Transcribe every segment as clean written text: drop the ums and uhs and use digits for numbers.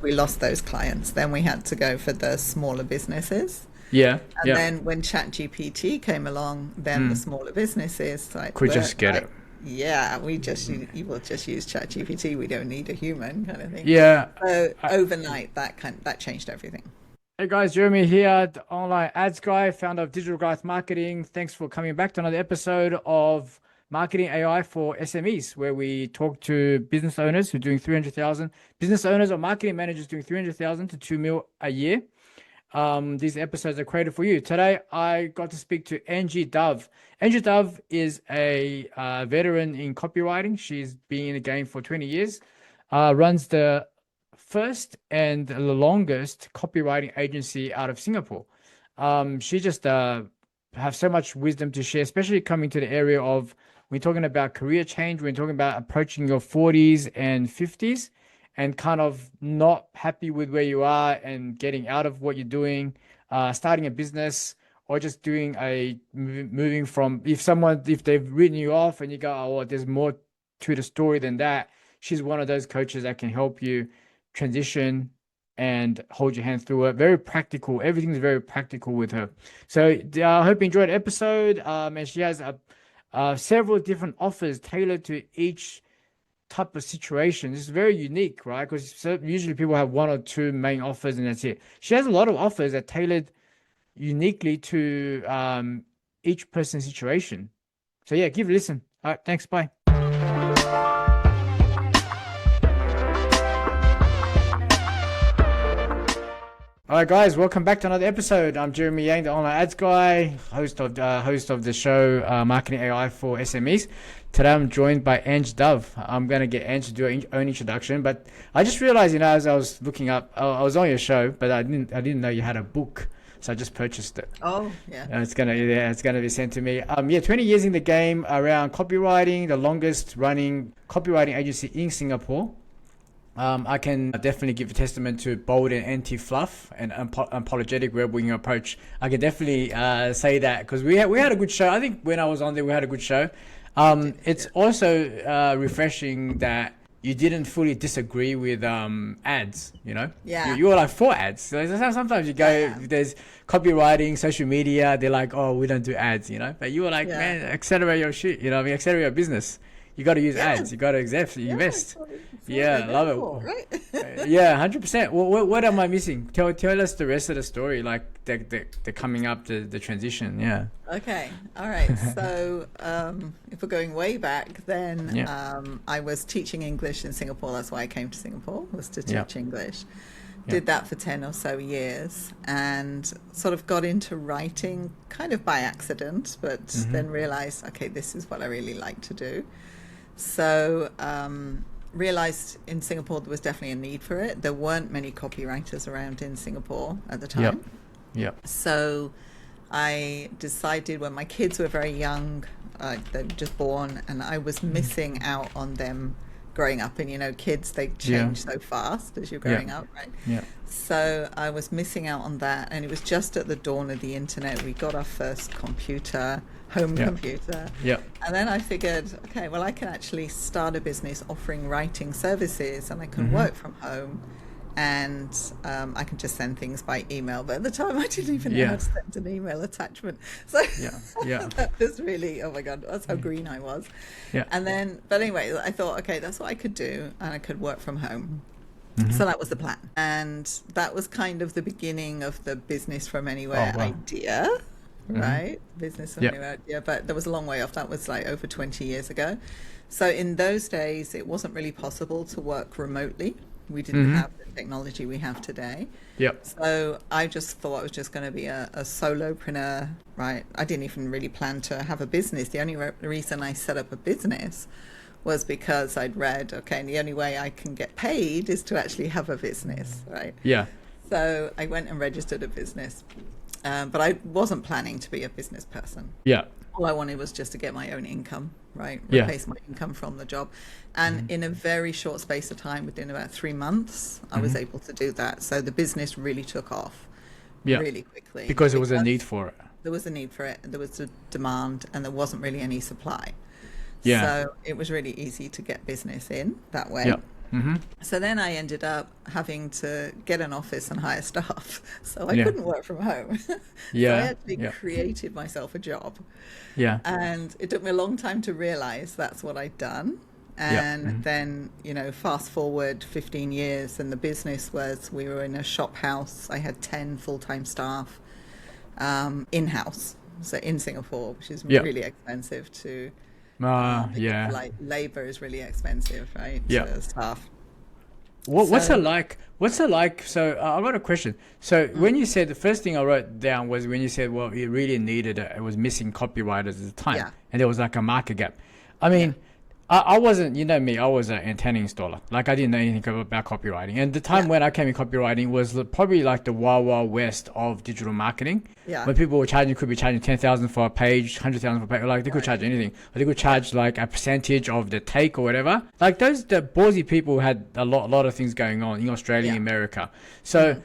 we lost those clients. Then we had to go for the smaller businesses. Yeah, And yeah. then when ChatGPT came along, then the Mm. smaller businesses like Could were just get like, it. yeah, we just you will just use ChatGPT. We don't need a human kind of thing. Yeah. So Uh, overnight, that changed everything. Hey guys, Jeremy here, the online ads guy, founder of Digital Growth Marketing. Thanks for coming back to another episode of Marketing AI for SMEs, where we talk to business owners who are doing 300,000, business owners or marketing managers doing 300,000 to 2 mil a year. These episodes are created for you. Today, I got to speak to Ange Dove. Ange Dove is a veteran in copywriting. She's been in the game for 20 years, runs the first and the longest copywriting agency out of Singapore. She just have so much wisdom to share, especially coming to the area of we're talking about career change, we're talking about approaching your 40s and 50s and kind of not happy with where you are and getting out of what you're doing, starting a business or just doing moving from if they've written you off and you go, oh, well, there's more to the story than that. She's one of those coaches that can help you transition and hold your hand through it. Very practical. Everything's very practical with her. So I hope you enjoyed the episode. And she has several different offers tailored to each type of situation. This is very unique, right? Because usually people have one or two main offers and that's it. She has a lot of offers that tailored uniquely to each person's situation. So yeah, give it a listen. All right, thanks. Bye. All right, guys, welcome back to another episode. I'm Jeremy Yang, the online ads guy, host of the show Marketing AI for SMEs. Today, I'm joined by Ange Dove. I'm gonna get Ange to do her own introduction, but I just realized, as I was looking up, I was on your show, but I didn't know you had a book, so I just purchased it. Oh, yeah. It's gonna be sent to me. 20 years in the game around copywriting, the longest running copywriting agency in Singapore. I can definitely give a testament to bold and anti-fluff and unapologetic rebelling approach. I can definitely say that because we had a good show. I think when I was on there, we had a good show. It's also refreshing that you didn't fully disagree with ads. Yeah. You were like for ads. So sometimes you go, Yeah. there's copywriting, social media. They're like, oh, we don't do ads. But you were like, Yeah. man, accelerate your shit. Accelerate your business. You got to use Yeah. ads. You got to invest. Yeah, Invest. it's what Yeah, they're love there it. for, right? Yeah, 100%. What am I missing? Tell us the rest of the story, like the coming up, the transition. Yeah. Okay, all right. So if we're going way back, then Yeah. I was teaching English in Singapore. That's why I came to Singapore, was to Yeah. teach English. Yeah. Did that for 10 or so years and sort of got into writing kind of by accident, but then realized, okay, this is what I really like to do. So realized in Singapore there was definitely a need for it. There weren't many copywriters around in Singapore at the Yeah. time. Yeah. So I decided when my kids were very young, they were just born, and I was missing out on them growing up. And kids, they change so fast as you're growing up, right? Yeah. So I was missing out on that, and it was just at the dawn of the internet. We got our first computer, home Yeah. computer. Yeah. And then I figured, okay, well, I can actually start a business offering writing services, and I can work from home, and I can just send things by email. But at the time, I didn't even know how to send an email attachment. So Yeah. Yeah. that was really, oh my God, that's how green I was. Yeah. And then, but anyway, I thought, okay, that's what I could do, and I could work from home. So that was the plan. And that was kind of the beginning of the business from anywhere Oh, wow. idea, right? Business from Yeah. anywhere idea. But there was a long way off. That was like over 20 years ago. So in those days, it wasn't really possible to work remotely. We didn't have the technology we have today. Yep. So I just thought I was just going to be a solopreneur, right? I didn't even really plan to have a business. The only reason I set up a business was because I'd read, okay, and the only way I can get paid is to actually have a business, right? Yeah. So I went and registered a business, but I wasn't planning to be a business person. Yeah. All I wanted was just to get my own income, right? Yeah. Replace my income from the job. And in a very short space of time, within about 3 months, I was able to do that. So the business really took off Yeah. really quickly. Because there was a need for it. There was a need for it. There was a demand, and there wasn't really any supply. Yeah. So it was really easy to get business in that way. Yeah. So then I ended up having to get an office and hire staff. So I Yeah. couldn't work from home. So I Yeah. actually Yeah. created myself a job. Yeah. And it took me a long time to realize that's what I'd done. Yeah. And then, fast forward 15 years, and the business was, we were in a shop house. I had 10 full-time staff in-house, so in Singapore, which is Yeah. really expensive to, Yeah. like labor is really expensive, right? Yeah. To staff. What's So- it like? What's it like? So I've got a question. So when you said, the first thing I wrote down was when you said, well, it really needed it was missing copywriters at the time, Yeah. and there was like a market gap. I mean, I wasn't, you know me, I was an antenna installer. Like I didn't know anything about copywriting. And the time when I came in copywriting was probably like the wild west of digital marketing. Yeah. When people were charging, could be charging 10,000 for a page, 100,000 for a page, like they could charge anything. Or they could charge like a percentage of the take or whatever. Like the ballsy people had a lot of things going on in Australia and America. So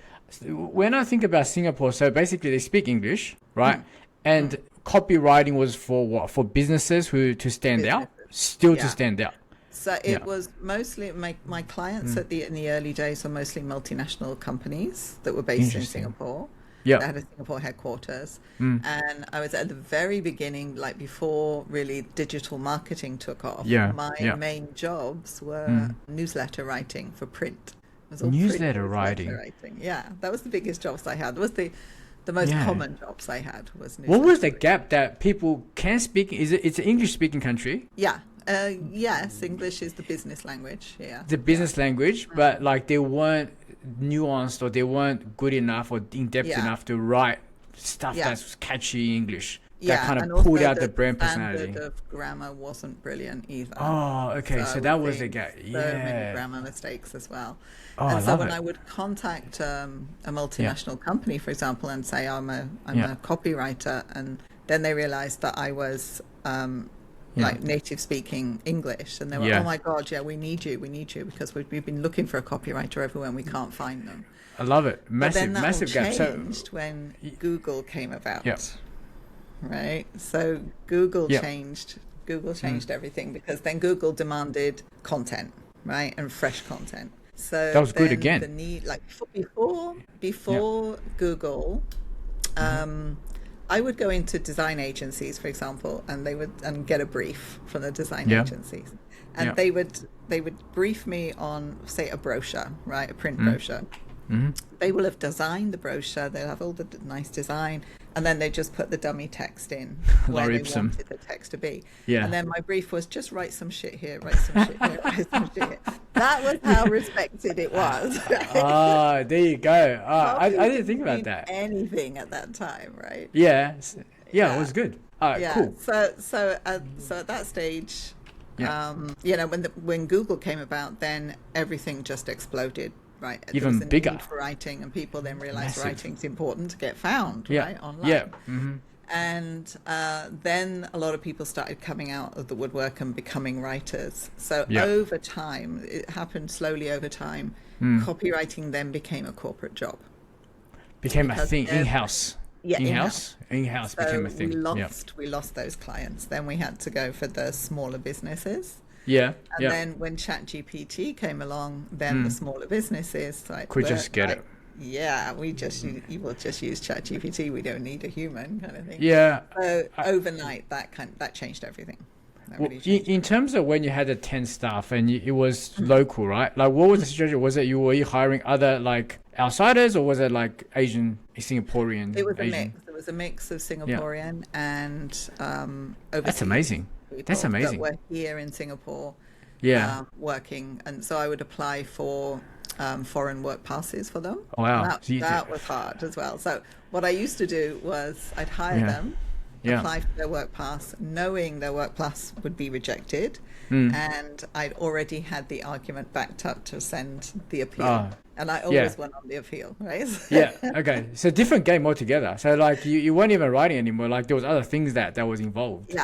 when I think about Singapore, so basically they speak English, right? And copywriting was for what? For businesses to stand out. Still to stand out. So it was mostly my clients in the early days were mostly multinational companies that were based in Singapore. Yeah. That had a Singapore headquarters. And I was at the very beginning, like before really digital marketing took off. My main jobs were newsletter writing for print. It was all Newsletter print writing. Yeah, that was the biggest jobs I had. It was the most common jobs I had was newsletter. What was the gap that people can speak? It's an English speaking country? Yeah. Yes, English is the business language. Yeah. The business language, but like they weren't nuanced or they weren't good enough or in depth enough to write stuff that's catchy English. That kind of and pulled also out the brand personality. The standard of grammar wasn't brilliant either. Oh, okay. So that was the gap. So many grammar mistakes as well. Oh, and I so love when it. I would contact a multinational company, for example, and say I'm a copywriter, and then they realized that I was like native speaking English, and they were, oh my God, we need you because we've been looking for a copywriter everywhere and we can't find them. I love it. Massive gap. Changed when Google came about. Right. So Google changed everything, because then Google demanded content, right, and fresh content. So that was good again. The need, like before Google, I would go into design agencies, for example, and they would get a brief from the design agencies, and they would brief me on, say, a brochure, right, a print brochure. They will have designed the brochure. They'll have all the nice design, and then they just put the dummy text in where they wanted the text to be. And then my brief was just write some shit here, write some shit here, write some shit here. That was how respected it was. Ah, there you go. I didn't think about that. Anything at that time, right? Yeah, it was good. Cool. So at that stage, when Google came about, then everything just exploded. Right. Even bigger. Need for writing, and people then realized writing's important to get found, right, online. Yeah. And then a lot of people started coming out of the woodwork and becoming writers. So over time, it happened slowly over time. Copywriting then became a corporate job. Became a thing in-house. Yeah, in-house so became a thing. We lost those clients. Then we had to go for the smaller businesses. And then when ChatGPT came along, then the smaller businesses could just get it. Yeah, you will just use ChatGPT. We don't need a human, kind of thing. Yeah. So overnight, that changed everything. In terms of when you had the 10 staff and it was local, right? Like, what was the situation? Was it were you hiring other like outsiders, or was it like Asian, Singaporean? It was a mix. It was a mix of Singaporean and overseas. That's amazing. That's amazing. That were here in Singapore, working, and so I would apply for foreign work passes for them. Oh, wow. That was hard as well. So what I used to do was I'd hire them, apply for their work pass, knowing their work pass would be rejected, and I'd already had the argument backed up to send the appeal. And I always went on the appeal, right? Okay. So different game altogether. So like you weren't even writing anymore. Like there was other things that was involved.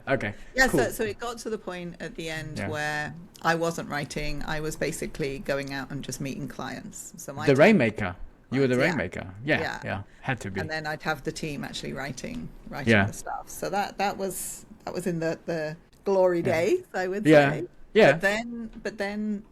Okay. Cool. So it got to the point at the end where I wasn't writing. I was basically going out and just meeting clients. So the rainmaker. You were the rainmaker. Yeah. Had to be. And then I'd have the team actually writing the stuff. So that was in the glory days, I would say. Yeah. But then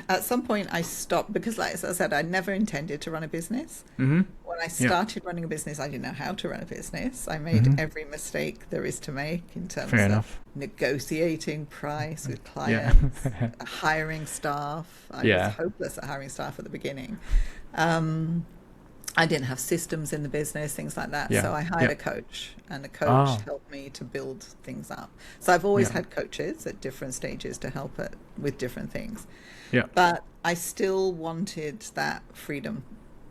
at some point I stopped because, like as I said, I never intended to run a business. Mm-hmm. When I Yeah. started running a business, I didn't know how to run a business. I made every mistake there is to make in terms Fair of enough. negotiating price with Yeah. clients, hiring staff. I was Yeah. hopeless at hiring staff at the beginning. I didn't have systems in the business, things like that. Yeah. So I hired Yeah. a coach, and the coach Oh. helped me to build things up. So I've always Yeah. had coaches at different stages to help it with different things. Yeah. But I still wanted that freedom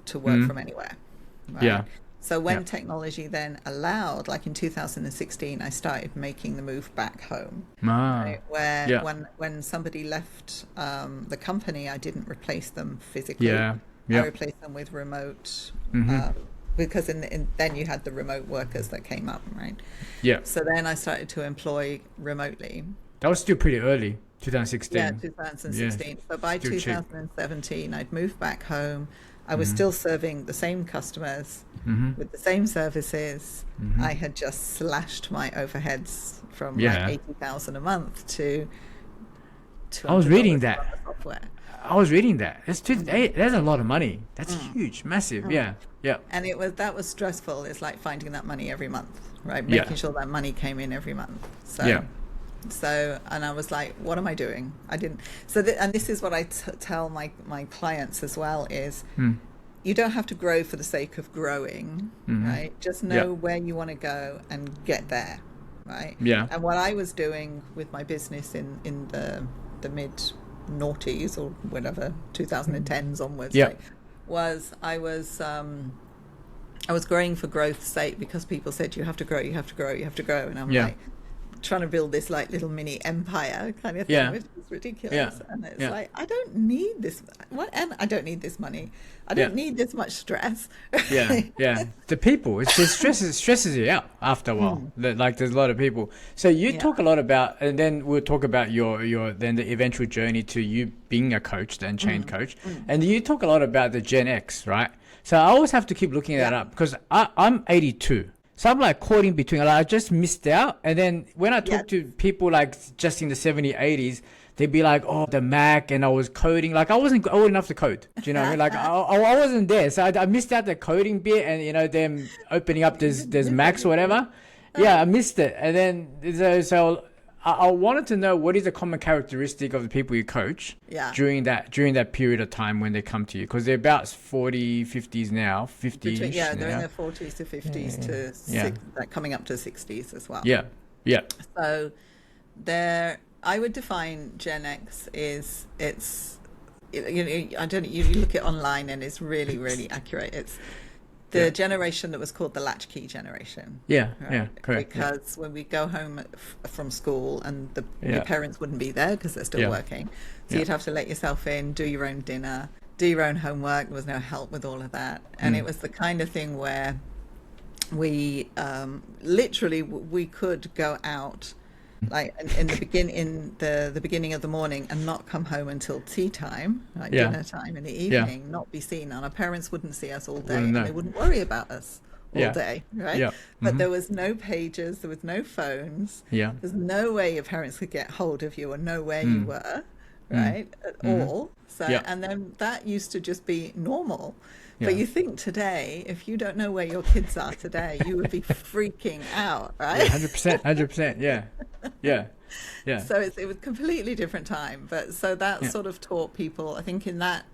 to work from anywhere. Right? Yeah. So when Yeah. technology then allowed, like in 2016, I started making the move back home. Ah. Right? Where Yeah. when somebody left the company, I didn't replace them physically. Yeah. I Yeah. replaced them with remote, Mm-hmm. because then you had the remote workers that came up, right? Yeah. So then I started to employ remotely. That was still pretty early, 2016. Yeah, 2016. Yeah. But by Still cheap. 2017, I'd moved back home. I was Mm-hmm. still serving the same customers Mm-hmm. with the same services. Mm-hmm. I had just slashed my overheads from Yeah. like 80,000 a month to I was reading $200 that. on the software. I was reading that. That's a lot of money. That's huge, massive. Yeah. Yeah. And that was stressful. It's like finding that money every month, right? Yeah. Making sure that money came in every month. So, Yeah. and I was like, what am I doing? I didn't. And this is what I tell my clients as well is, you don't have to grow for the sake of growing, right? Just know Yeah. where you want to go and get there, right? Yeah. And what I was doing with my business in the mid noughties or whatever, 2010s onwards, Yeah. right, was I was growing for growth's sake because people said you have to grow, you have to grow, you have to grow, and I'm Yeah. like trying to build this like little mini empire kind of thing, Yeah. which is ridiculous. Yeah. And it's Yeah. like, I don't need this. And I don't need this money. I don't Yeah. need this much stress. Yeah, yeah. The people, it stresses you out after a while. Like there's a lot of people. So you Yeah. talk a lot about, and then we'll talk about your then the eventual journey to you being a coach, then chain coach, and you talk a lot about the Gen X, right? So I always have to keep looking that Yeah. up because I'm 82. So I'm like caught in between. Like, I just missed out. And then when I talk to people like just in the 70s, 80s, they'd be like, oh, the Mac, and I was coding. Like I wasn't old enough to code. Do you know what I mean? Like I wasn't there. So I missed out the coding bit and, you know, them opening up there's Macs or whatever. Yeah, I missed it. And then, so I wanted to know what is a common characteristic of the people you coach during that period of time when they come to you, because they're about 40, 50s now, 50s. They're in their 40s to 50s to like coming up to 60s as well. Yeah, yeah, So I would define Gen X is you look at online and it's really, really accurate. It's the generation that was called the latchkey generation. Yeah, right? yeah, correct. Because when we go home from school and your parents wouldn't be there because they're still working, so you'd have to let yourself in, do your own dinner, do your own homework. There was no help with all of that, and it was the kind of thing where we literally we could go out like in the beginning of the morning and not come home until tea time, like dinner time in the evening, not be seen, and our parents wouldn't see us all day, and they wouldn't worry about us all day, right? But there was no pages, there was no phones, there's no way your parents could get hold of you or know where you were, right, at all. So and then that used to just be normal. But you think today, if you don't know where your kids are today, you would be freaking out, right? 100%, yeah. So it was a completely different time. But so that sort of taught people, I think in that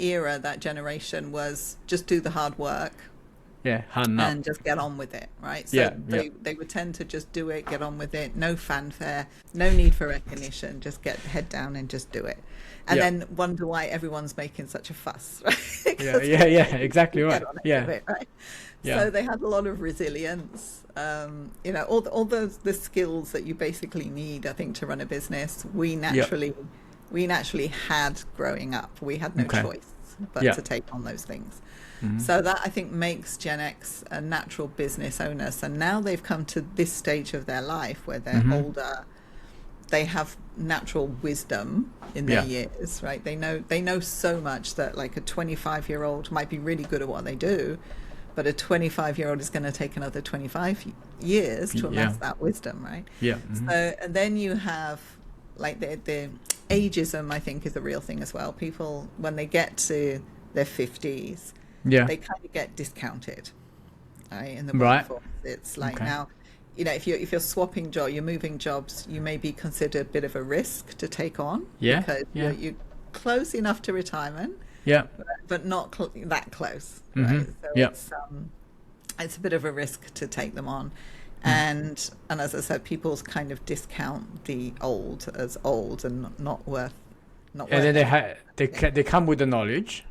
era, that generation was just do the hard work. Yeah, hard enough. And just get on with it, right? So they would tend to just do it, get on with it, no fanfare, no need for recognition, just get head down and just do it. And then wonder why everyone's making such a fuss, right? Yeah, exactly right. Right? So they had a lot of resilience, all the skills that you basically need, I think, to run a business. We naturally had growing up. We had no choice but to take on those things. So that, I think, makes Gen X a natural business owner. So now they've come to this stage of their life where they're older. They have natural wisdom in their years, right? They know so much that like a 25-year-old might be really good at what they do, but a 25-year-old is going to take another 25 years to amass that wisdom, right? Yeah. So, and then you have like the ageism, I think, is a real thing as well. People, when they get to their 50s, they kind of get discounted, right, in the workforce. It's like now, if you're swapping job, you're moving jobs, you may be considered a bit of a risk to take on because you're close enough to retirement, but not that close, right? So it's a bit of a risk to take them on. And as I said, people kind of discount the old as old and not worth. And then they come with the knowledge,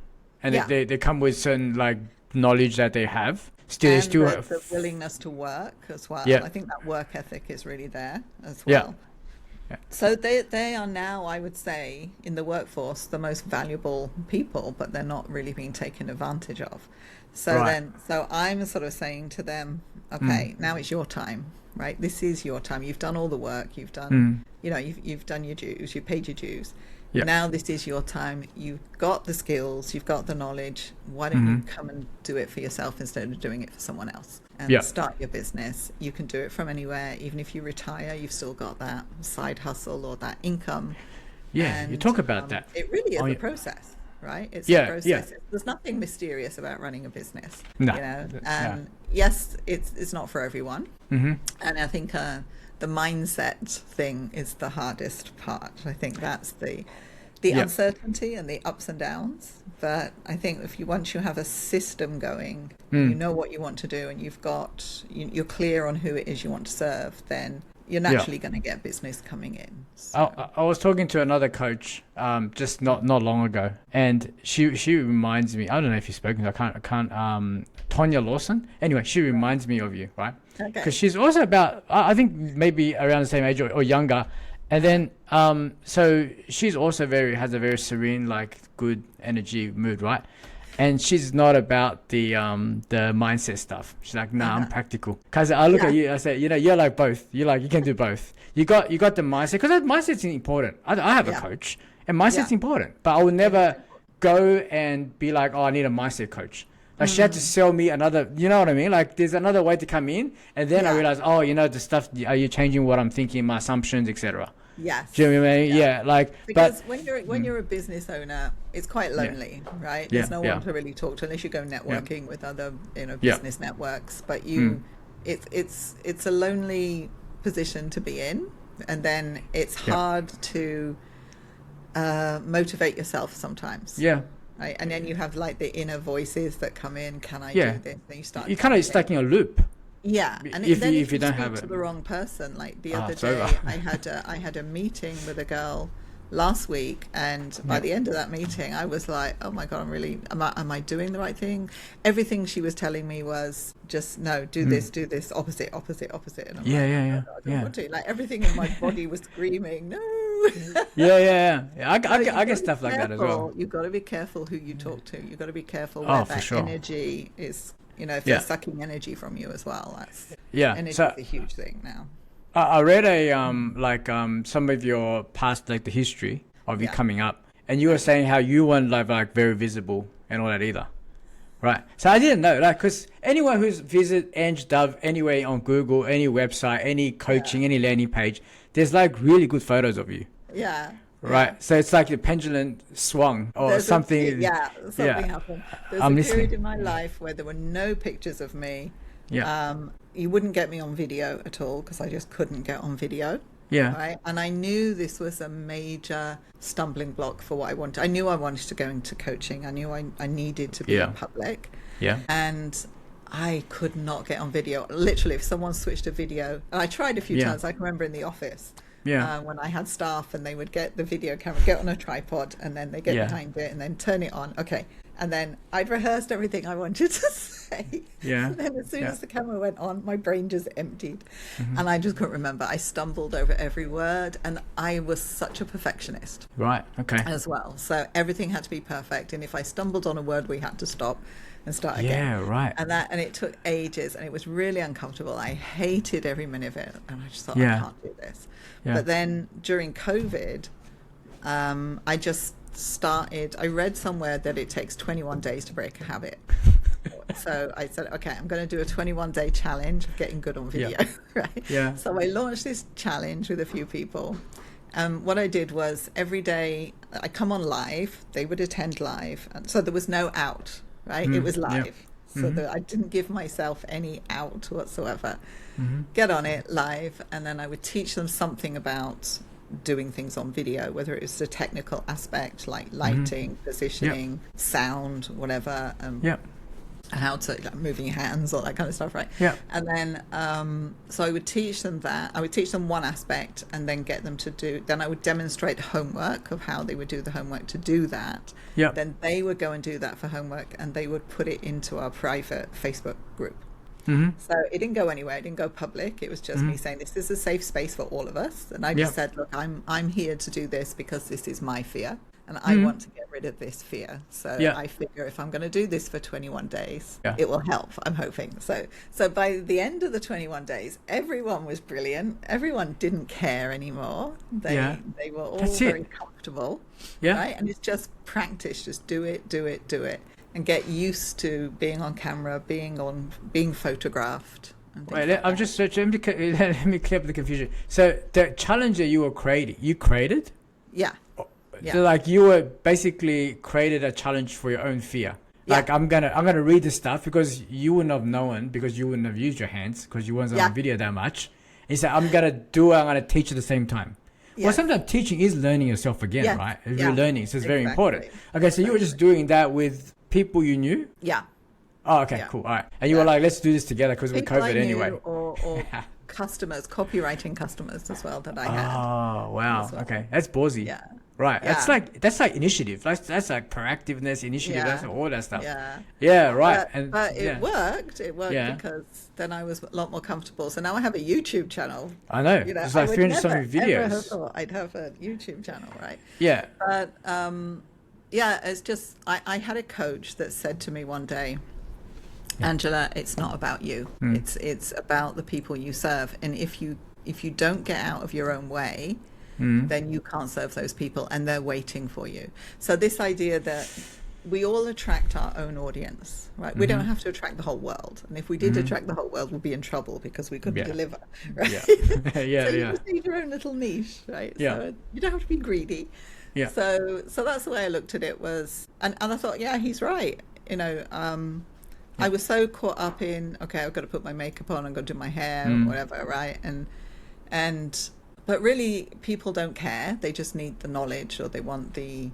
and they come with certain like knowledge that they have. Still have the willingness to work as well. I think that work ethic is really there as well. So they are now, I would say, in the workforce, the most valuable people, but they're not really being taken advantage of. So I'm sort of saying to them, okay, now it's your time, right? This is your time. You've done all the work. You've done, you've done your dues. You've paid your dues. Now this is your time. You've got the skills. You've got the knowledge. Why don't you come and do it for yourself instead of doing it for someone else? And start your business. You can do it from anywhere. Even if you retire, you've still got that side hustle or that income. And you talk about that. It really is a process, right? It's a process. There's nothing mysterious about running a business. No. And yes, it's not for everyone. And I think the mindset thing is the hardest part. I think that's the uncertainty and the ups and downs. But I think once you have a system going, you know what you want to do, and you're clear on who it is you want to serve, then you're naturally going to get business coming in. So. I was talking to another coach just not long ago, and she reminds me. I don't know if you've spoken to her. I can't. Tonya Lawson. Anyway, she reminds me of you, right? Okay. Because she's also about, I think maybe around the same age or younger, and then so she's also has a very serene, like good energy mood, right? And she's not about the mindset stuff. She's like, nah, I'm practical. Because I look at you, I say, you're like both. You can do both. You got the mindset, because mindset's important. I have a coach, and mindset's important. But I would never go and be like, oh, I need a mindset coach. Like she had to sell me another, you know what I mean? Like there's another way to come in, and then I realized, oh, the stuff. Are you changing what I'm thinking, my assumptions, etc. Yes. Do you know what I mean? Yeah. Like because when you're a business owner, it's quite lonely, right? There's no one to really talk to unless you go networking with other business networks. But it's a lonely position to be in, and then it's hard to motivate yourself sometimes. Yeah. Right? And then you have like the inner voices that come in. Can I do this? And you kind of stuck in a loop. Yeah, and if you don't have it, to the wrong person. Like the other day, I had a meeting with a girl last week, and by the end of that meeting, I was like, oh my god, am I doing the right thing? Everything she was telling me was just no, do this, opposite. And I'm like everything in my body was screaming no. I get stuff like that as well. You've got to be careful who you talk to. You've got to be careful where that energy is. If they're sucking energy from you as well, that's energy is a huge thing now. I read some of your past, like the history of you coming up, and you were saying how you weren't like very visible and all that either, right? So I didn't know, like, because anyone who's visited Ange Dove anywhere on Google, any website, any coaching, any landing page, there's like really good photos of you. Yeah. Right, so it's like the pendulum swung or something. Something happened. There's a period in my life where there were no pictures of me. You wouldn't get me on video at all because I just couldn't get on video. Right, and I knew this was a major stumbling block for what I wanted. I knew I wanted to go into coaching. I knew I needed to be in public. And I could not get on video. Literally, if someone switched a video, and I tried a few times. I can remember in the office. When I had staff and they would get the video camera, get on a tripod, and then they get behind it and then turn it on. Okay. And then I'd rehearsed everything I wanted to say. And then as soon as the camera went on, my brain just emptied. And I just couldn't remember. I stumbled over every word, and I was such a perfectionist. Right. Okay. As well. So everything had to be perfect. And if I stumbled on a word, we had to stop and start again. Yeah, right. And it took ages, and it was really uncomfortable. I hated every minute of it, and I just thought, I can't do this. But then during COVID, I just started. I read somewhere that it takes 21 days to break a habit. So I said, okay, I'm going to do a 21-day challenge of getting good on video. Right. So I launched this challenge with a few people, What I did was every day I come on live, they would attend live. And so there was no out, right? It was live. So that I didn't give myself any out whatsoever. Get on it live, and then I would teach them something about doing things on video, whether it was the technical aspect like lighting, positioning, sound, whatever, how to, like, moving your hands, all that kind of stuff, right? And then so I would teach them that. I would teach them one aspect and then get them to do, then I would demonstrate homework of how they would do the homework to do that. Then they would go and do that for homework, and they would put it into our private Facebook group. So it didn't go anywhere. It didn't go public. It was just me saying, this is a safe space for all of us. And I just said, look, I'm here to do this because this is my fear. And I want to get rid of this fear. So I figure if I'm going to do this for 21 days, it will help, I'm hoping. So by the end of the 21 days, everyone was brilliant. Everyone didn't care anymore. They were all very comfortable. Right? And it's just practice. Just do it, do it, do it. And get used to being on camera, being photographed. Wait, I'm just searching. Let me clear up the confusion. So the challenge that you were creating, you created? Yeah. So like you were basically created a challenge for your own fear. Like I'm gonna read this stuff because you wouldn't have known, because you wouldn't have used your hands because you wasn't on video that much. And so I'm gonna teach at the same time. Well, sometimes teaching is learning yourself again, right? You're learning, so it's very important. Okay, so you were just doing that with people you knew? Oh, okay, cool. All right. And you were like, let's do this together because we're COVID anyway. Or customers, copywriting customers as well that I had. Oh, wow. Well. Okay. That's ballsy. Right. That's like initiative. That's like proactiveness, initiative, that's all that stuff. Right. But it worked. It worked because then I was a lot more comfortable. So now I have a YouTube channel. I know. It's like 300 something videos. Ever thought I'd have a YouTube channel, right? Yeah. But it's just I had a coach that said to me one day, Angela, it's not about you. It's about the people you serve. And if you don't get out of your own way, then you can't serve those people, and they're waiting for you. So this idea that we all attract our own audience, right? We don't have to attract the whole world. And if we did attract the whole world, we'd be in trouble because we couldn't deliver, right? So you just need your own little niche, right? So you don't have to be greedy. So that's the way I looked at it was, and I thought, he's right. I was so caught up in, okay, I've got to put my makeup on, I've got to do my hair, or whatever, right? But really, people don't care. They just need the knowledge, or they want the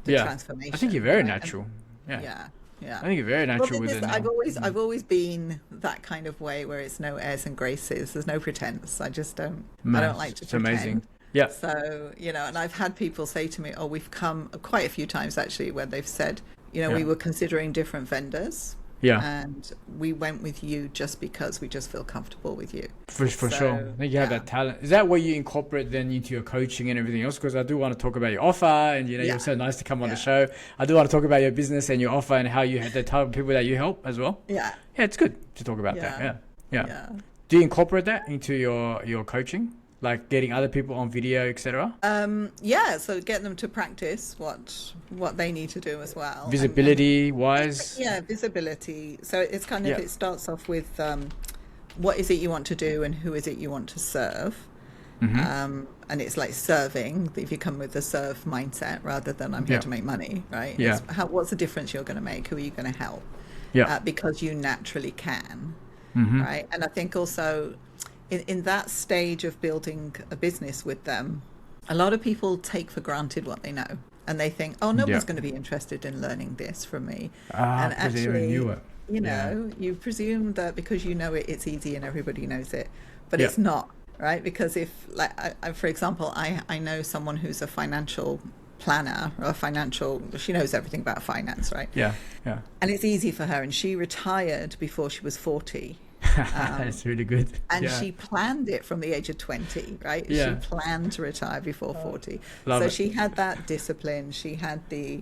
transformation. I think you're very natural. Yeah. I think you're very natural with it. I've always been that kind of way where it's no airs and graces. There's no pretense. I just don't. I don't like to pretend. Amazing. So and I've had people say to me, "Oh, we've come quite a few times actually, where they've said, we were considering different vendors." And we went with you just because we just feel comfortable with you. For sure. I think you have that talent. Is that what you incorporate then into your coaching and everything else? Because I do want to talk about your offer, and you're so nice to come on the show. I do want to talk about your business and your offer and how you have the type of people that you help as well. Yeah, it's good to talk about that. Yeah. Do you incorporate that into your coaching? Like getting other people on video, etc. So getting them to practice what they need to do as well. Visibility wise. Visibility. So it's kind of it starts off with what is it you want to do and who is it you want to serve. And it's like serving. If you come with a serve mindset rather than I'm here to make money, right? What's the difference you're going to make? Who are you going to help? Because you naturally can, right? And I think also, in that stage of building a business with them, a lot of people take for granted what they know, and they think, oh, no one's going to be interested in learning this from me. And actually, you presume that because you know it, it's easy and everybody knows it, but it's not, right? Because if, for example, I know someone who's a financial planner or she knows everything about finance, right? And it's easy for her, and she retired before she was 40. That's really good. And she planned it from the age of 20, right? She planned to retire before 40. She had that discipline. She had the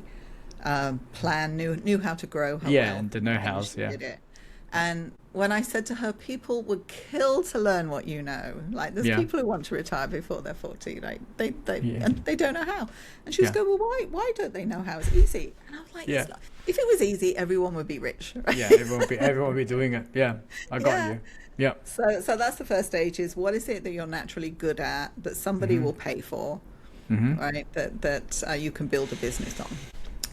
plan, knew how to grow her wealth, and the know-hows. Did it. And when I said to her, people would kill to learn what you know. Like there's people who want to retire before they're 40, like and they don't know how. And she was going, well, why don't they know how? It's easy. And I was like, if it was easy, everyone would be rich. Right? Everyone would be doing it. I got you. So that's the first stage, is what is it that you're naturally good at that somebody will pay for? right? That you can build a business on.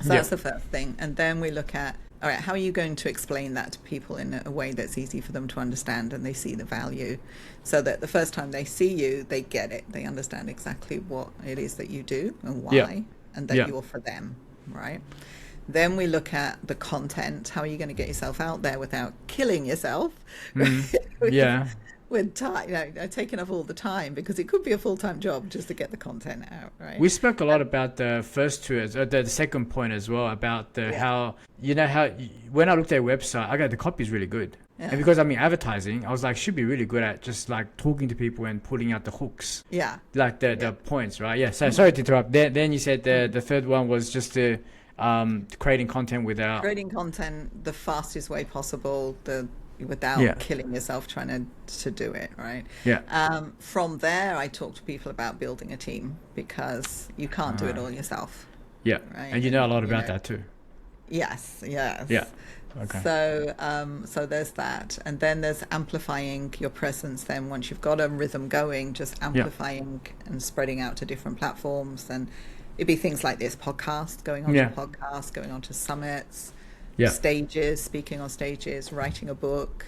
So that's the first thing. And then we look at, all right, how are you going to explain that to people in a way that's easy for them to understand and they see the value, so that the first time they see you, they get it. They understand exactly what it is that you do and why, and that you're for them, right? Then we look at the content. How are you going to get yourself out there without killing yourself? With time, taking up all the time, because it could be a full-time job just to get the content out, right? We spoke a lot about the first two, the second point as well, about how when I looked at your website, I got the copy is really good. And because I'm in advertising, I was like, should be really good at just like talking to people and putting out the hooks. Like the points, right? So sorry to interrupt. Then you said the third one was just creating content the fastest way possible, without killing yourself trying to do it, right? From there, I talk to people about building a team, because you can't do it all yourself. Right? And you know a lot about that too. Yes. Okay. So there's that, and then there's amplifying your presence. Then once you've got a rhythm going, just amplifying and spreading out to different platforms. And it'd be things like this podcast, going on to podcasts, going on to summits, stages, speaking on stages, writing a book.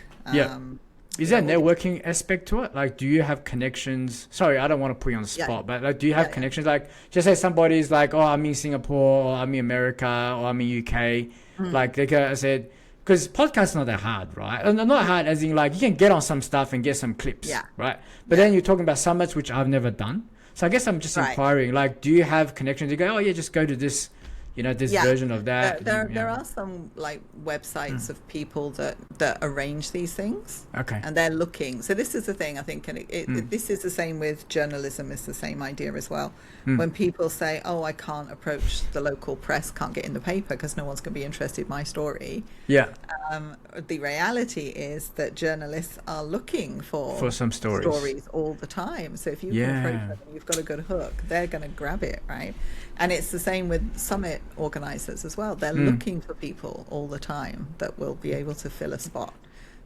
Is there a networking aspect to it? Like, do you have connections? Sorry, I don't want to put you on the spot, but like, do you have connections? Like, just say somebody's like, oh, I'm in Singapore, or I'm in America, or I'm in UK. Like, I said, because podcast's not that hard, right? And not hard as in like, you can get on some stuff and get some clips, right? But then you're talking about summits, which I've never done. So I guess I'm just inquiring, like, do you have connections? You go, oh yeah, just go to this, this version of that. There are some like websites of people that arrange these things. Okay. And they're looking. So this is the thing, I think, and this is the same with journalism. It's the same idea as well. When people say, oh, I can't approach the local press, can't get in the paper because no one's going to be interested in my story. The reality is that journalists are looking for some stories all the time. So if you can approach them and you've got a good hook, they're going to grab it, right? And it's the same with summit organizers as well. They're looking for people all the time that will be able to fill a spot.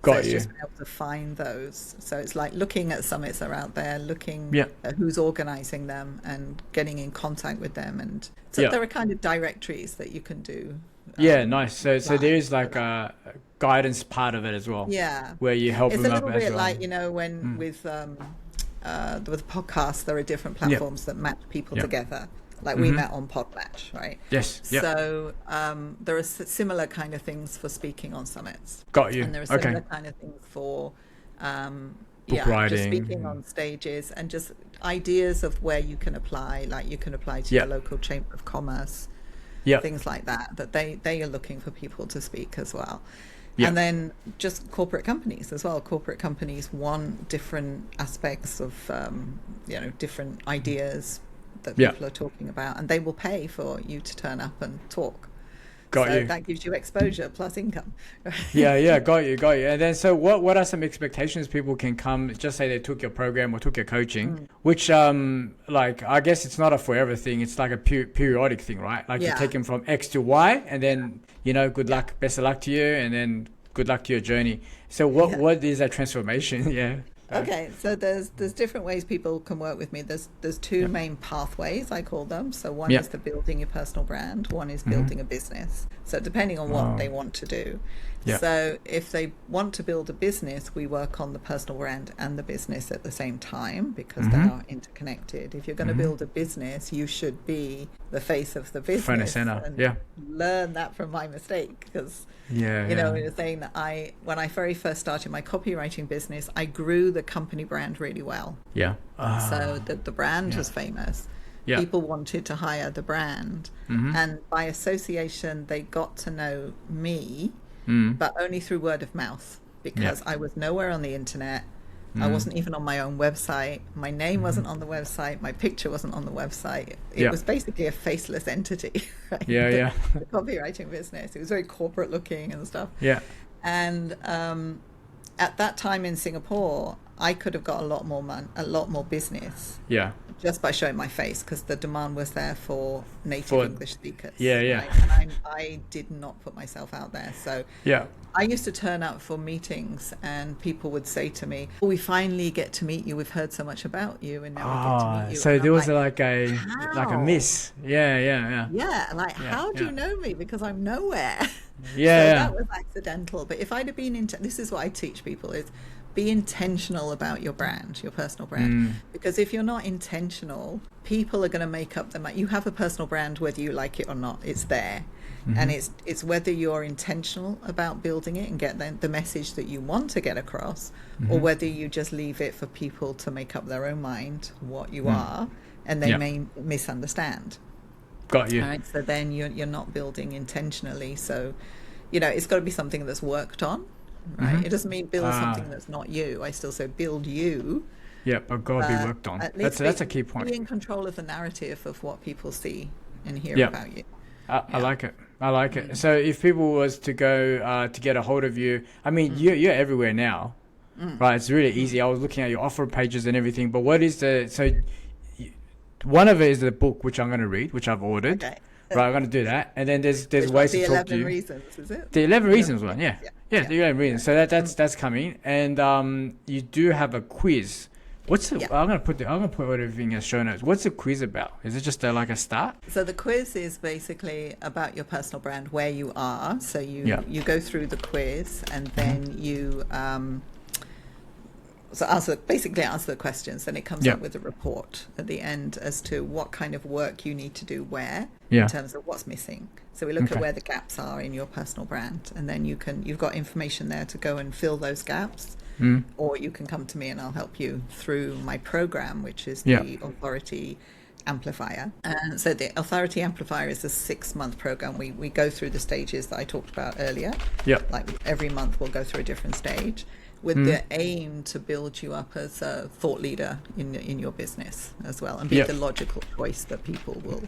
It's just being able to find those. So it's like looking at summits that are out there, looking at who's organizing them and getting in contact with them. And so there are kind of directories that you can do. Nice. So there is like a guidance part of it as well. Where you help them up as well. It's a little bit like, when with podcasts, there are different platforms that match people together. Like we met on Podmatch, right? Yes. So there are similar kind of things for speaking on summits. Got you. And there are similar kind of things for book writing, just speaking on stages, and just ideas of where you can apply. Like you can apply to your local chamber of commerce, things like that. That they are looking for people to speak as well. And then just corporate companies as well. Corporate companies want different aspects of different ideas that people are talking about, and they will pay for you to turn up and talk. That gives you exposure plus income. Got you. And then so what are some expectations people can come, just say they took your program or took your coaching, which like I guess it's not a forever thing, it's like a periodic thing, right? Like you take them from X to Y, and then good luck, best of luck to you, and then good luck to your journey. So what is that transformation? Okay, so there's different ways people can work with me. There's two main pathways, I call them. So one is the building your personal brand, one is building a business. So depending on what they want to do. So if they want to build a business, we work on the personal brand and the business at the same time, because they are interconnected. If you're going to build a business, you should be the face of the business. Front and center, learn that from my mistake, because you're saying that when I very first started my copywriting business, I grew the company brand really well. So the brand was famous. People wanted to hire the brand, and by association they got to know me, but only through word of mouth, because I was nowhere on the internet. I wasn't even on my own website. My name wasn't on the website. My picture wasn't on the website. It was basically a faceless entity. Right? The copywriting business. It was very corporate looking and stuff. And at that time in Singapore, I could have got a lot more a lot more business Yeah. just by showing my face, because the demand was there for native For English speakers, yeah, yeah. right? And I did not put myself out there. So Yeah. I used to turn up for meetings and people would say to me, oh, we finally get to meet you. We've heard so much about you and now we get to meet you. So And there I'm was like, like a how? miss. Yeah, yeah, yeah. Yeah, like, Yeah, how do yeah. you know me? Because I'm nowhere. Yeah, So yeah. that was accidental. But if I'd have been this is what I teach people is be intentional about your brand, your personal brand. Because if you're not intentional, people are going to make up their mind. You have a personal brand whether you like it or not. It's there. And it's whether you're intentional about building it and get the message that you want to get across, or whether you just leave it for people to make up their own mind what you are, and they may misunderstand. Got you. All right, so then you're not building intentionally. So, it's got to be something that's worked on, right? It doesn't mean build something that's not you. I still say build you. Yeah, but got to be worked on. At least That's a key point. Be in control of the narrative of what people see and hear Yeah. about you. I like it. I like it. So if people was to go to get a hold of you, I mean, you're everywhere now, right? It's really easy. I was looking at your offer pages and everything. But what is one of it is the book, which I'm going to read, which I've ordered. Okay. Right, I'm going to do that. And then there's It's ways the to talk to 11 you. reasons, is it? The 11 reasons one, yeah. Yeah. The 11 reasons. So that's coming. And you do have a quiz. I'm gonna put everything in show notes. What's the quiz about? Is it just like a start? So the quiz is basically about your personal brand, where you are. So you go through the quiz, and then you answer the questions. Then it comes up with a report at the end as to what kind of work you need to do where, in terms of what's missing. So we look at where the gaps are in your personal brand, and then you've got information there to go and fill those gaps. Or you can come to me and I'll help you through my program, which is the Authority Amplifier. And so the Authority Amplifier is a 6-month program. We go through the stages that I talked about earlier. Like every month we'll go through a different stage with the aim to build you up as a thought leader in your business as well, and be the logical choice that people will,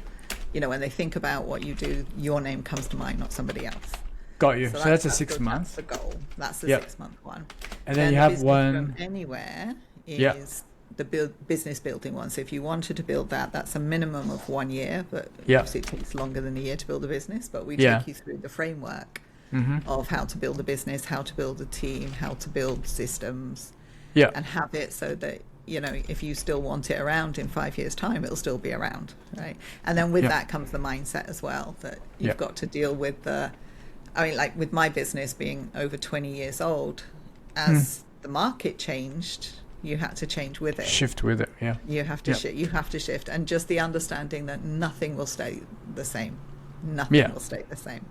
when they think about what you do, your name comes to mind, not somebody else. Got you. So that's a 6 month. That's the goal. That's the 6-month one. And then you have one. Anywhere is the business building one. So if you wanted to build that, that's a minimum of 1 year, but obviously it takes longer than a year to build a business. But we take you through the framework of how to build a business, how to build a team, how to build systems, and have it so that if you still want it around in 5 years' time, it'll still be around, right? And then with that comes the mindset as well, that you've got to deal with like with my business being over 20 years old, as the market changed, you had to change with it. Shift with it, yeah. You have to you have to shift, and just the understanding that nothing will stay the same. Nothing will stay the same.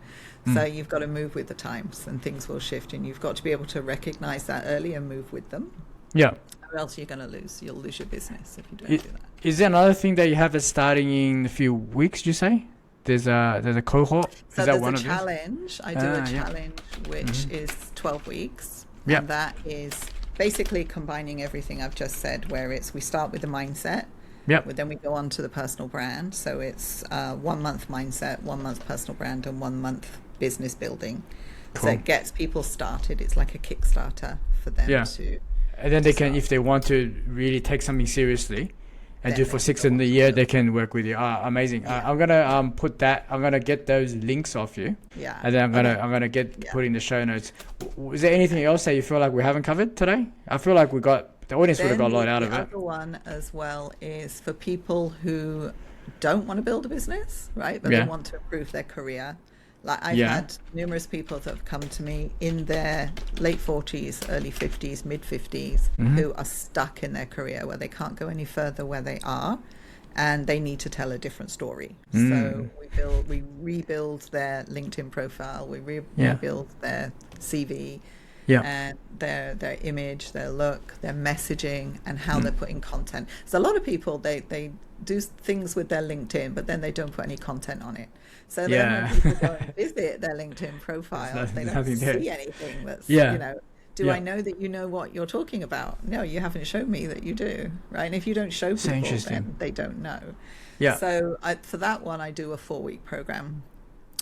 So you've got to move with the times, and things will shift, and you've got to be able to recognize that early and move with them. Yeah. Or else you're going to lose. You'll lose your business if you don't do that. Is there another thing that you have that's starting in a few weeks, you say? There's a cohort. So is that there's one a of challenge. I do a challenge which is 12 weeks. Yeah. And that is basically combining everything I've just said, where we start with the mindset. Yeah. Then we go on to the personal brand. So it's 1 month mindset, 1 month personal brand, and 1 month business building. Cool. So it gets people started. It's like a Kickstarter for them to. And then they can, if they want to really take something seriously and do for 6 in the year, they can work with you. Amazing. I'm gonna put that. I'm gonna get those links off you. Yeah. And then I'm gonna get put in the show notes. Is there anything else that you feel like we haven't covered today? I feel like the audience would have got a lot out of it. The other one as well is for people who don't want to build a business, right? But they want to improve their career. Like I've had numerous people that have come to me in their late 40s, early 50s, mid 50s, who are stuck in their career where they can't go any further where they are, and they need to tell a different story. So we rebuild their LinkedIn profile, we rebuild their CV, and their image, their look, their messaging, and how they're putting content. So a lot of people, they do things with their LinkedIn, but then they don't put any content on it. So then when people go and visit their LinkedIn profile, they don't see anything that's, do I know that you know what you're talking about? No, you haven't shown me that you do, right? And if you don't show people, then they don't know. Yeah. So for that one, I do a 4-week program.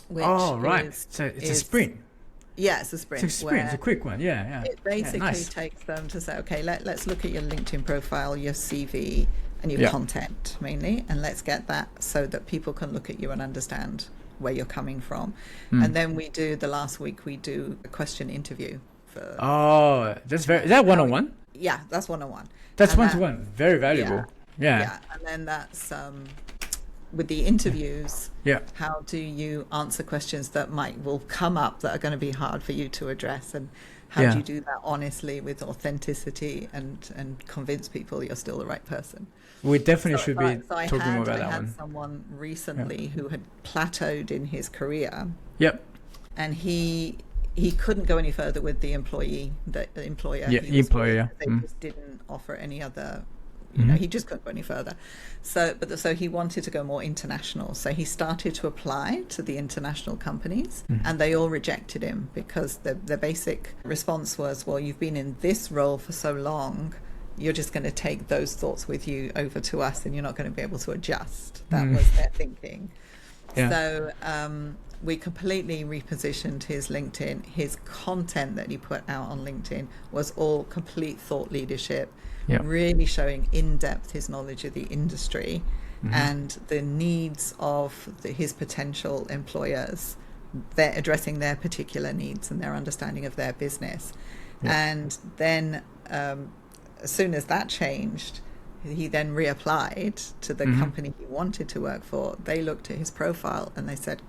Which so it's a sprint. Yeah, it's a It's a sprint sprint. It's a where quick one. Yeah, yeah, it yeah. basically Nice. takes them to say, okay, let's look at your LinkedIn profile, your CV, and your Yeah. content mainly, and let's get that so that people can look at you and understand where you're coming from. And Mm. then we do the last week we do a question interview for Oh, that's very. Is that one how on we, one? yeah, that's 101. That's And one to that, one. Very yeah, valuable. Yeah. yeah, and then that's with the interviews, Yeah. how do you answer questions that will come up that are going to be hard for you to address, and how do Yeah. you do that honestly with authenticity and convince people you're still the right person. We definitely So, should so, I, be so I talking more had about I that had one. someone Yeah. recently who had plateaued in his career, Yep. and he couldn't go any further with the employer Yeah. he was with. Employer. They Mm. just didn't offer any other, Hmm. he just couldn't go any further. So he wanted to go more international. So he started to apply to the international companies, Hmm. and they all rejected him because the basic response was, well, you've been in this role for so long, you're just going to take those thoughts with you over to us, and you're not going to be able to adjust. That Mm. was their thinking. Yeah. So we completely repositioned his LinkedIn. His content that he put out on LinkedIn was all complete thought leadership, Yeah. really showing in depth his knowledge of the industry Hmm. and the needs of his potential employers. They're addressing their particular needs and their understanding of their business. Yeah. And then as soon as that changed, he then reapplied to the Hmm. company he wanted to work for. They looked at his profile and they said,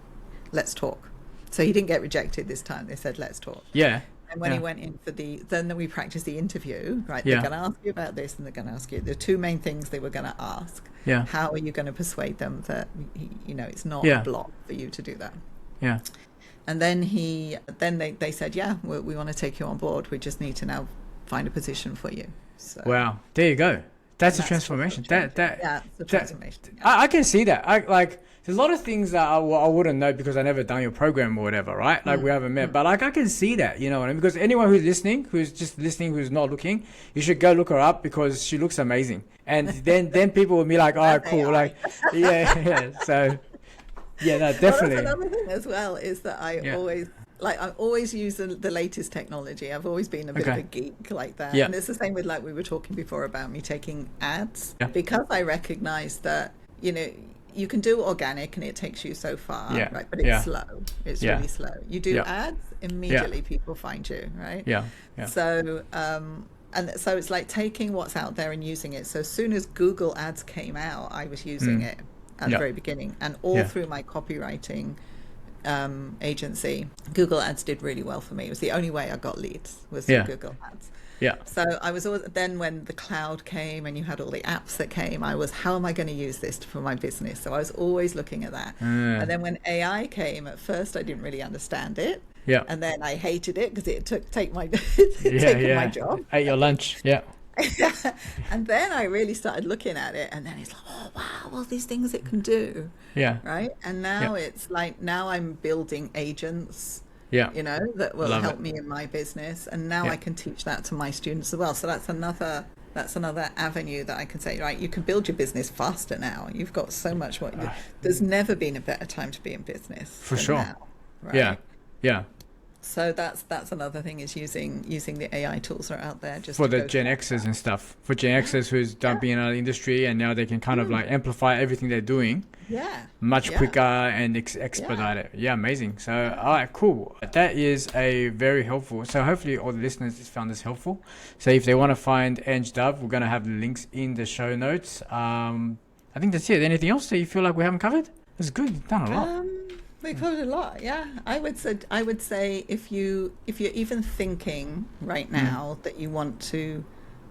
let's talk. So he didn't get rejected this time. They said, let's talk. Yeah. And when he Yeah. went in for then we practiced the interview, right? They're Yeah. going to ask you about this, and they're going to ask you the two main things they were going to ask. Yeah. How are you going to persuade them that, it's not a Yeah. block for you to do that? Yeah. And then they said, yeah, we want to take you on board. We just need to now find a position for you. So Wow. There you go. That's a that's transformation. change. That Yeah, it's a that transformation. Yeah. I can see that. I like there's a lot of things that I wouldn't know because I never done your program or whatever, right? Like we haven't met, but like I can see that, you know what I mean? Because anyone who's listening, who's just listening, who's not looking, you should go look her up because she looks amazing. And then people will be like, oh, That's cool, AI. like yeah, yeah. So yeah, no, Well, that's definitely, another thing as well, is that yeah, I always use the latest technology. I've always been a bit of a okay, geek like that. yeah, And it's the same with, like we were talking before about me taking ads, yeah, because I recognize that, you can do organic and it takes you so far, yeah, right? But it's yeah, slow. It's yeah, really slow. You do yeah, ads, yeah, immediately people find you, right? yeah, yeah, So, and so it's like taking what's out there and using it. So as soon as Google Ads came out, I was using mm, it at the yeah, very beginning, and all yeah, through my copywriting agency, Google Ads did really well for me. It was the only way I got leads, was through yeah, Google Ads. yeah, So I was always, then when the cloud came and you had all the apps that came, I was, how am I going to use this for my business? So I was always looking at that. And then when AI came, at first I didn't really understand it. yeah, And then I hated it because it took take my yeah, taken my yeah. job. Ate your lunch, yeah, And then I really started looking at it, and then it's like, oh wow, all these things it can do, yeah, right? And yeah, now it's like, now I'm building agents, yeah. that will Love help it. me in my business, and now Yeah. I can teach that to my students as well. So that's another avenue that I can say, right, you can build your business faster now. You've got so much there's never been a better time to be in business For than sure. now, right? Yeah, yeah. So that's another thing, is using the AI tools that are out there, just For to the go Gen through Xers that. and stuff. For Gen Yeah, Xers who's done yeah, being in our industry and now they can kind of like amplify everything they're doing yeah, much yeah, quicker and yeah. expedite it. Yeah, amazing. So, all right, cool. That is a very helpful. So hopefully all the listeners just found this helpful. So if they want to find Ange Dove, we're going to have the links in the show notes. I think that's it. Anything else that you feel like we haven't covered? That's good. You've done a lot. We covered a lot. Yeah, I would say if you're even thinking right Mm. now that you want to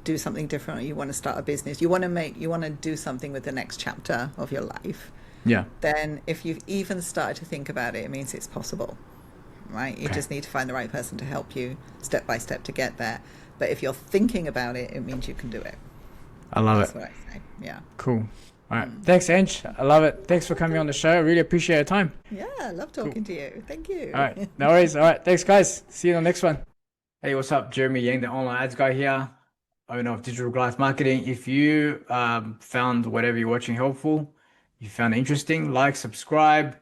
do something different, or you want to start a business, you want to do something with the next chapter of your life, Yeah. then if you've even started to think about it, it means it's possible, right? You Okay. just need to find the right person to help you step by step to get there. But if you're thinking about it, it means you can do it. I love That's it. what I say. Yeah. Cool. All right. Thanks, Ange. I love it. Thanks for coming on the show. I really appreciate your time. Yeah, I love Cool. talking to you. Thank you. All right. No worries. All right. Thanks, guys. See you on the next one. Hey, what's up? Jeremy Yang, the online ads guy here, owner of Digital Growth Marketing. If you found whatever you're watching helpful, you found it interesting, like, subscribe,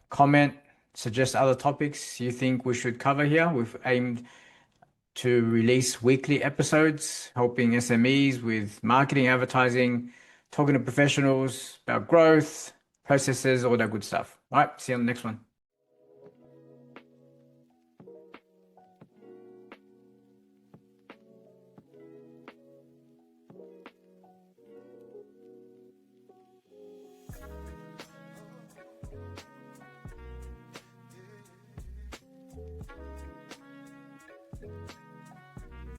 comment, suggest other topics you think we should cover here. We've aimed to release weekly episodes, helping SMEs with marketing, advertising, talking to professionals about growth, processes, all that good stuff. All right, see you on the next one.